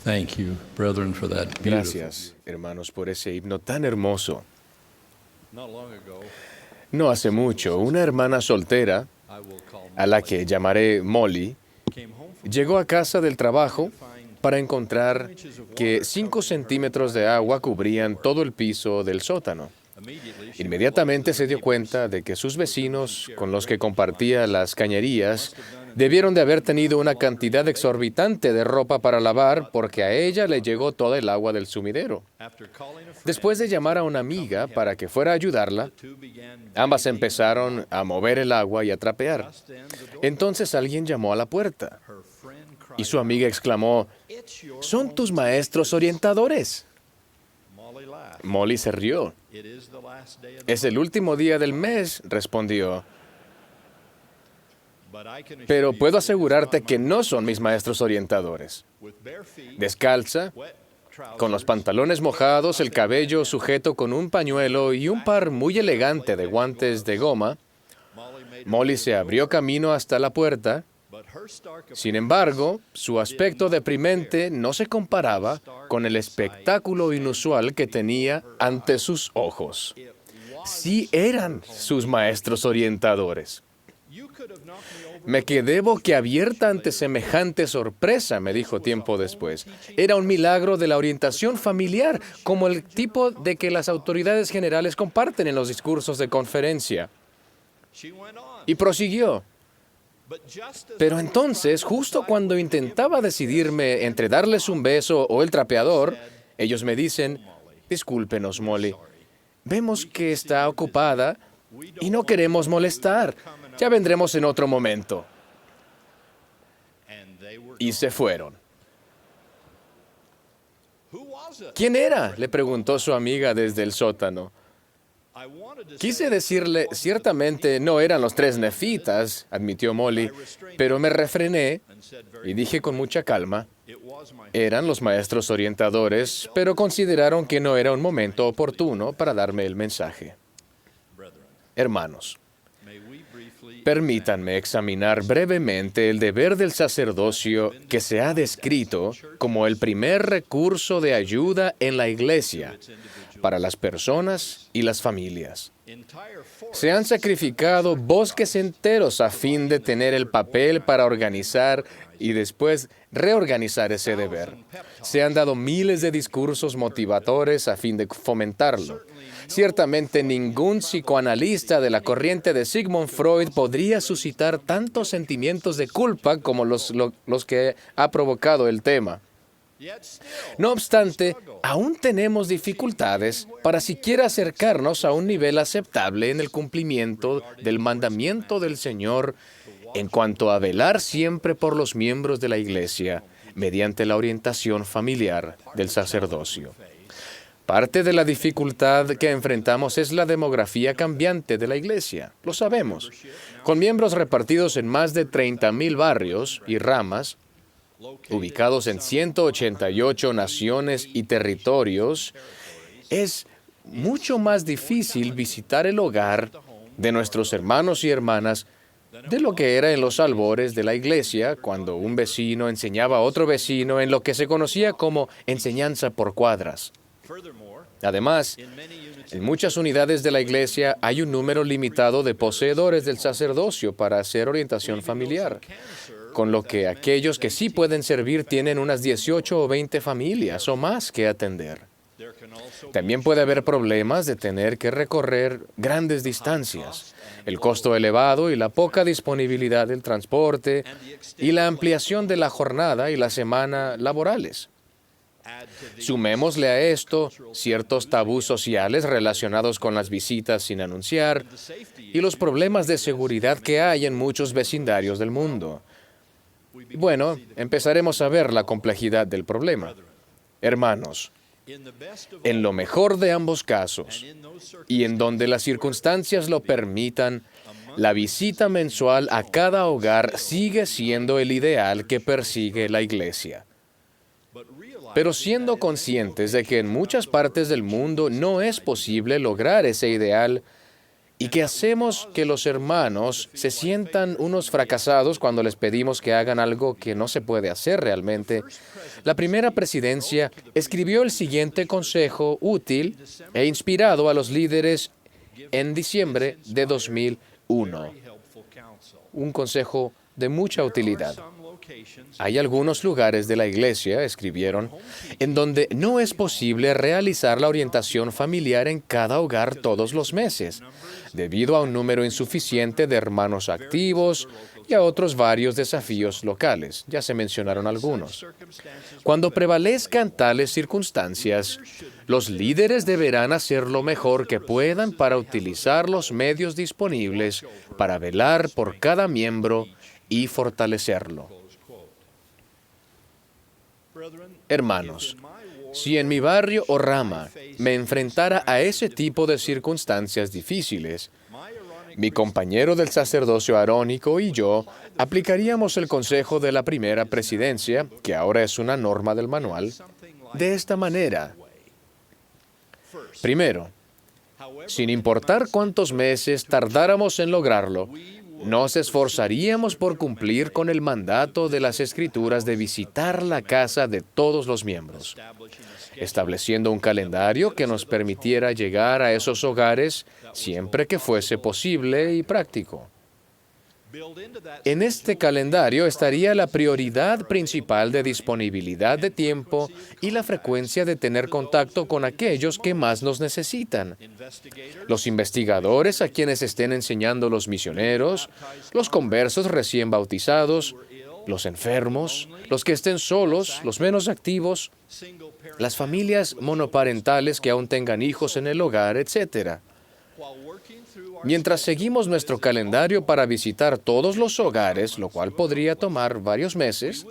Thank you, brethren, for that beautiful. Gracias, hermanos, por ese himno tan hermoso. Not long ago, No hace mucho, una hermana soltera, I will call a la que llamaré Molly, came home from llegó a casa del trabajo para encontrar que 5 centímetros de agua cubrían todo el piso del sótano. immediately. She Inmediatamente se dio cuenta de que sus vecinos, con los que compartía las cañerías, debieron de haber tenido una cantidad exorbitante de ropa para lavar porque a ella le llegó toda el agua del sumidero. after calling a friend, Después de llamar a una amiga para que fuera a ayudarla, two began ambas empezaron a mover el agua y a trapear. just then the door. Entonces alguien llamó a la puerta Her friend cried, y su amiga exclamó, "It's your «Son home." tus maestros orientadores». Molly laughed. Molly se rió. It is the last day of the «Es el último día del mes», respondió, but I can assure «pero you puedo it is asegurarte not que my- no son mis maestros orientadores». with bare feet, Descalza, wet trousers, con los pantalones mojados, el cabello sujeto con un pañuelo y un par muy elegante de guantes de goma, Molly made her Molly way se to the abrió door, camino hasta la puerta. but her stark Sin appearance embargo, su aspecto deprimente no se comparaba con el espectáculo inusual que tenía ante sus ojos. it was- Sí eran sus maestros orientadores. You could have knocked me over Me quedé boquiabierta ante semejante sorpresa, me dijo tiempo después. Era un milagro de la orientación familiar, como el tipo de que las autoridades generales comparten en los discursos de conferencia. She went on. Y prosiguió. But just as Pero I was entonces, trying to justo decide cuando whether to give intentaba them a decidirme entre darles un beso o el trapeador, ellos me dicen, discúlpenos, Molly, vemos que está ocupada y no queremos molestar. Ya vendremos en otro momento. and they were Y se fueron. Who was it? ¿Quién era?, le preguntó su amiga desde el sótano. I wanted to Quise say decirle, ciertamente no eran los 3 nefitas, admitió Molly, pero me refrené and said very y dije con mucha calma, it was my eran los maestros orientadores, pero consideraron que no era un momento oportuno para darme el mensaje. brethren. Hermanos, May we briefly permítanme examinar brevemente el deber del sacerdocio que se ha descrito como el primer recurso de ayuda en la iglesia para las personas y las familias. entire force Se han sacrificado bosques enteros a fin de tener el papel para organizar y después reorganizar ese deber. Se han dado miles de discursos motivadores a fin de fomentarlo. Ciertamente ningún psicoanalista de la corriente de Sigmund Freud podría suscitar tantos sentimientos de culpa como los que ha provocado el tema. yet still No obstante, aún tenemos dificultades para siquiera acercarnos a un nivel aceptable en el cumplimiento del mandamiento del Señor en cuanto a velar siempre por los miembros de la Iglesia mediante la orientación familiar del sacerdocio. Parte de la dificultad que enfrentamos es la demografía cambiante de la Iglesia, lo sabemos. Con miembros repartidos en más de 30,000 barrios y ramas, ubicados en 188 naciones y territorios, es mucho más difícil visitar el hogar de nuestros hermanos y hermanas de lo que era en los albores de la iglesia, cuando un vecino enseñaba a otro vecino en lo que se conocía como enseñanza por cuadras. furthermore Además, in many units en muchas unidades de la iglesia hay un número limitado de poseedores del sacerdocio para hacer orientación familiar, con lo que aquellos que sí pueden servir tienen unas 18 o 20 familias o más que atender. there can also También puede haber problemas de tener que recorrer grandes distancias, el costo elevado y la poca disponibilidad del transporte y la ampliación de la jornada y la semana laborales. add to the Sumémosle a esto ciertos tabús sociales relacionados con las visitas sin anunciar safety y los problemas de seguridad que hay en muchos vecindarios del mundo. Bueno, empezaremos a ver la complejidad del problema. Hermanos, in the best of en lo mejor de ambos casos, in those y en donde las circunstancias lo permitan, la visita mensual a cada hogar sigue siendo el ideal que persigue la Iglesia. but realize Pero siendo conscientes de que en muchas partes del mundo no es posible lograr ese ideal, y que hacemos que los hermanos se sientan unos fracasados cuando les pedimos que hagan algo que no se puede hacer realmente, la primera presidencia escribió el siguiente consejo útil e inspirado a los líderes en diciembre de 2001. Un consejo de mucha utilidad. Hay algunos lugares de la iglesia, escribieron, en donde no es posible realizar la orientación familiar en cada hogar todos los meses, debido a un número insuficiente de hermanos activos y a otros varios desafíos locales. Ya se mencionaron algunos. Cuando prevalezcan tales circunstancias, los líderes deberán hacer lo mejor que puedan para utilizar los medios disponibles para velar por cada miembro y fortalecerlo. Hermanos, si en mi barrio o rama me enfrentara a ese tipo de circunstancias difíciles, mi compañero del sacerdocio arónico y yo aplicaríamos el consejo de la primera presidencia, que ahora es una norma del manual, de esta manera. Primero, sin importar cuántos meses tardáramos en lograrlo, nos esforzaríamos por cumplir con el mandato de las Escrituras de visitar la casa de todos los miembros, estableciendo un calendario que nos permitiera llegar a esos hogares siempre que fuese posible y práctico. En este calendario estaría la prioridad principal de disponibilidad de tiempo y la frecuencia de tener contacto con aquellos que más nos necesitan. Los investigadores a quienes estén enseñando los misioneros, los conversos recién bautizados, los enfermos, los que estén solos, los menos activos, las familias monoparentales que aún tengan hijos en el hogar, etc. Mientras seguimos nuestro calendario para visitar todos los hogares, lo cual podría tomar varios meses,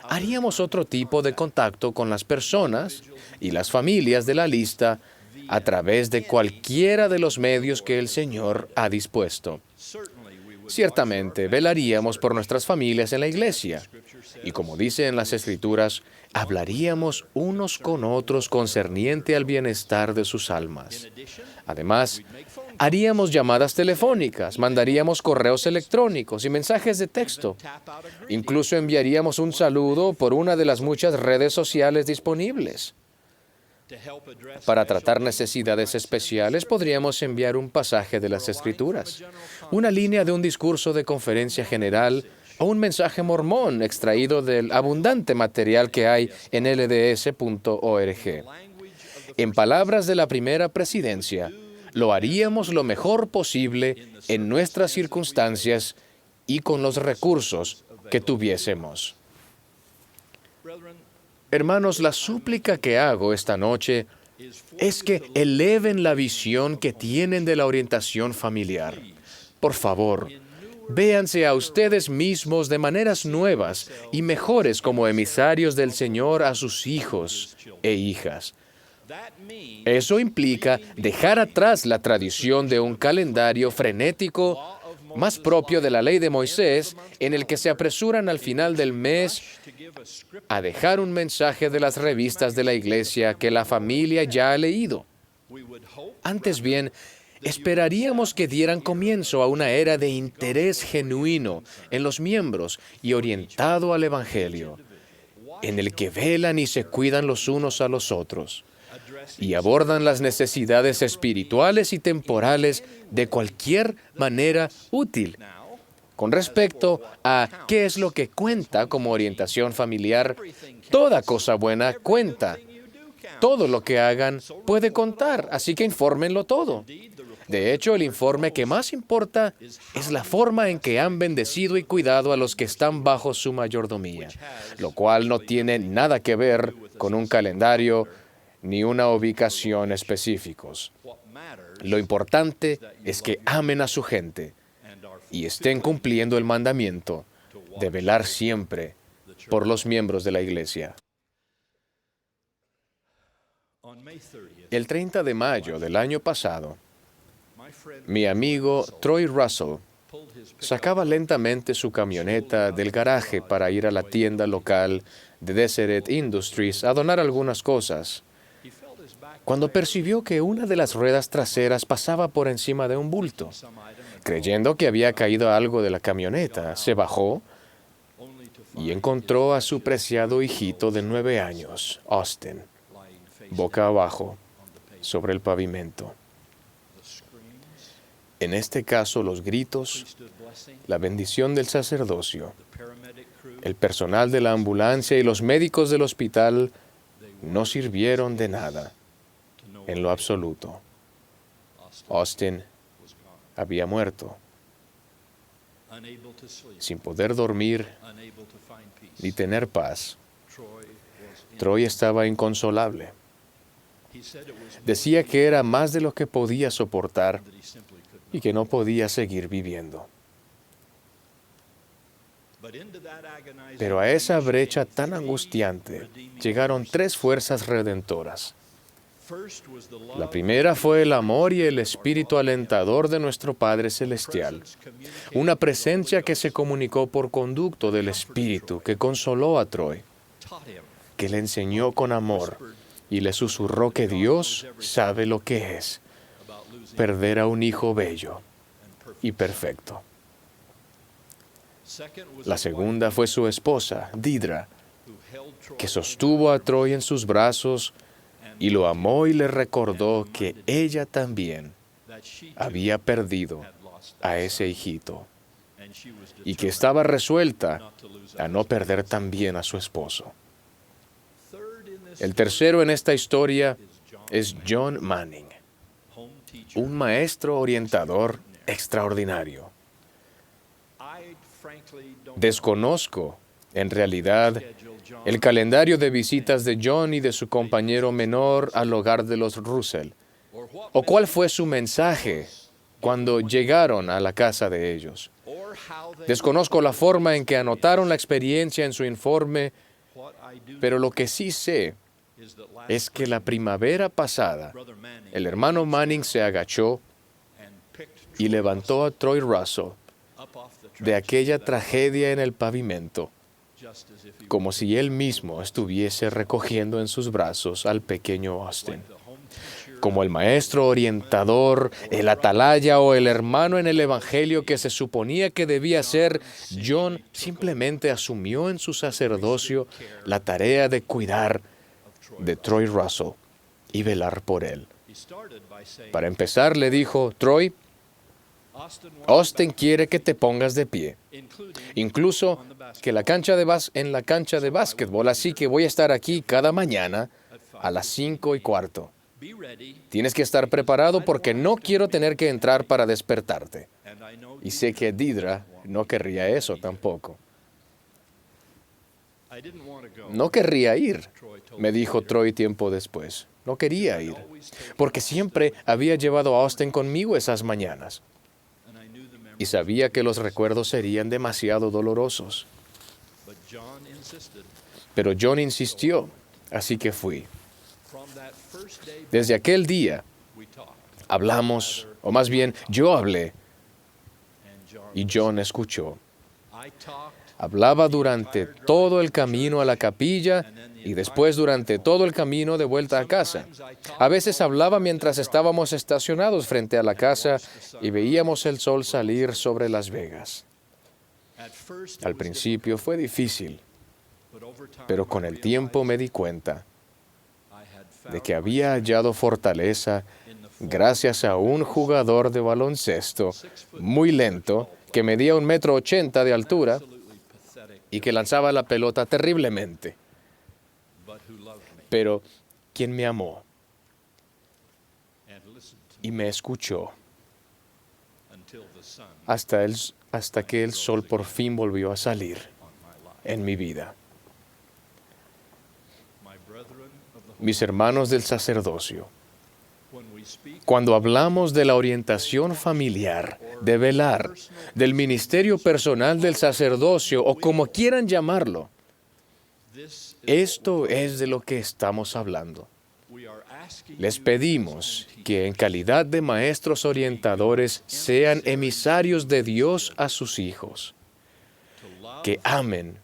haríamos otro tipo de contacto con las personas y las familias de la lista a través de cualquiera de los medios que el Señor ha dispuesto. Ciertamente, velaríamos por nuestras familias en la iglesia y, como dice en las Escrituras, hablaríamos unos con otros concerniente al bienestar de sus almas. Además, haríamos llamadas telefónicas, mandaríamos correos electrónicos y mensajes de texto. Incluso enviaríamos un saludo por una de las muchas redes sociales disponibles. Para tratar necesidades especiales, podríamos enviar un pasaje de las Escrituras, una línea de un discurso de conferencia general o un mensaje mormón extraído del abundante material que hay en lds.org. En palabras de la primera presidencia, lo haríamos lo mejor posible en nuestras circunstancias y con los recursos que tuviésemos. Hermanos, la súplica que hago esta noche es que eleven la visión que tienen de la orientación familiar. Por favor, véanse a ustedes mismos de maneras nuevas y mejores como emisarios del Señor a sus hijos e hijas. Eso implica dejar atrás la tradición de un calendario frenético más propio de la ley de Moisés, en el que se apresuran al final del mes a dejar un mensaje de las revistas de la iglesia que la familia ya ha leído. Antes bien, esperaríamos que dieran comienzo a una era de interés genuino en los miembros y orientado al Evangelio, en el que velan y se cuidan los unos a los otros y abordan las necesidades espirituales y temporales de cualquier manera útil. Con respecto a qué es lo que cuenta como orientación familiar, toda cosa buena cuenta. Todo lo que hagan puede contar, así que infórmenlo todo. De hecho, el informe que más importa es la forma en que han bendecido y cuidado a los que están bajo su mayordomía, lo cual no tiene nada que ver con un calendario ni una ubicación específicos. Lo importante es que amen a su gente y estén cumpliendo el mandamiento de velar siempre por los miembros de la iglesia. El 30 de mayo del año pasado, mi amigo Troy Russell sacaba lentamente su camioneta del garaje para ir a la tienda local de Deseret Industries a donar algunas cosas. cuando percibió que una de las ruedas traseras pasaba por encima de un bulto. Creyendo que había caído algo de la camioneta, se bajó y encontró a su preciado hijito de 9 años, Austin, boca abajo, sobre el pavimento. En este caso, los gritos, la bendición del sacerdocio, el personal de la ambulancia y los médicos del hospital no sirvieron de nada, en lo absoluto. Austin había muerto, sin poder dormir ni tener paz. Troy estaba inconsolable. Decía que era más de lo que podía soportar y que no podía seguir viviendo. Pero a esa brecha tan angustiante llegaron 3 fuerzas redentoras. La primera fue el amor y el espíritu alentador de nuestro Padre Celestial, una presencia que se comunicó por conducto del Espíritu que consoló a Troy, que le enseñó con amor y le susurró que Dios sabe lo que es perder a un hijo bello y perfecto. La segunda fue su esposa, Deidre, que sostuvo a Troy en sus brazos y lo amó y le recordó que ella también había perdido a ese hijito y que estaba resuelta a no perder también a su esposo. El tercero en esta historia es John Manning, un maestro orientador extraordinario. Desconozco, en realidad, el calendario de visitas de John y de su compañero menor al hogar de los Russell, o cuál fue su mensaje cuando llegaron a la casa de ellos. Desconozco la forma en que anotaron la experiencia en su informe, pero lo que sí sé es que la primavera pasada, el hermano Manning se agachó y levantó a Troy Russell de aquella tragedia en el pavimento, como si él mismo estuviese recogiendo en sus brazos al pequeño Austin. Como el maestro orientador, el atalaya o el hermano en el Evangelio que se suponía que debía ser, John simplemente asumió en su sacerdocio la tarea de cuidar de Troy Russell y velar por él. Para empezar, le dijo: Troy, Austin quiere que te pongas de pie, incluso que en la cancha de básquetbol, así que voy a estar aquí cada mañana a las 5:15. Tienes que estar preparado porque no quiero tener que entrar para despertarte. Y sé que Deidre no querría eso tampoco. No querría ir, me dijo Troy tiempo después. No quería ir, porque siempre había llevado a Austin conmigo esas mañanas. Y sabía que los recuerdos serían demasiado dolorosos. Pero John insistió, así que fui. Desde aquel día hablamos, o más bien yo hablé, y John escuchó. Hablaba durante todo el camino a la capilla y después durante todo el camino de vuelta a casa. A veces hablaba mientras estábamos estacionados frente a la casa y veíamos el sol salir sobre Las Vegas. Al principio fue difícil, pero con el tiempo me di cuenta de que había hallado fortaleza gracias a un jugador de baloncesto muy lento que medía 1,80 m de altura y que lanzaba la pelota terriblemente, pero quien me amó y me escuchó hasta que el sol por fin volvió a salir en mi vida. Mis hermanos del sacerdocio, cuando hablamos de la orientación familiar, de velar, del ministerio personal del sacerdocio o como quieran llamarlo, esto es de lo que estamos hablando. Les pedimos que en calidad de maestros orientadores sean emisarios de Dios a sus hijos, que amen,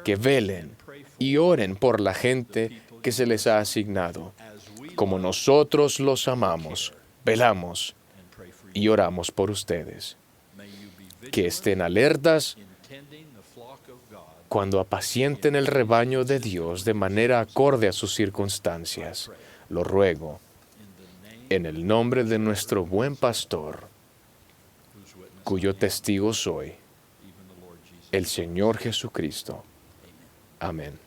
que velen y oren por la gente que se les ha asignado, como nosotros los amamos, velamos and pray for you. y oramos por ustedes. May you be Que vigilant estén alertas in tending the flock of God cuando apacienten el rebaño de Dios de manera acorde a sus circunstancias. Lo ruego in the name en el nombre de nuestro buen pastor, whose witness cuyo testigo soy, even the Lord Jesus. el Señor Jesucristo. Amén.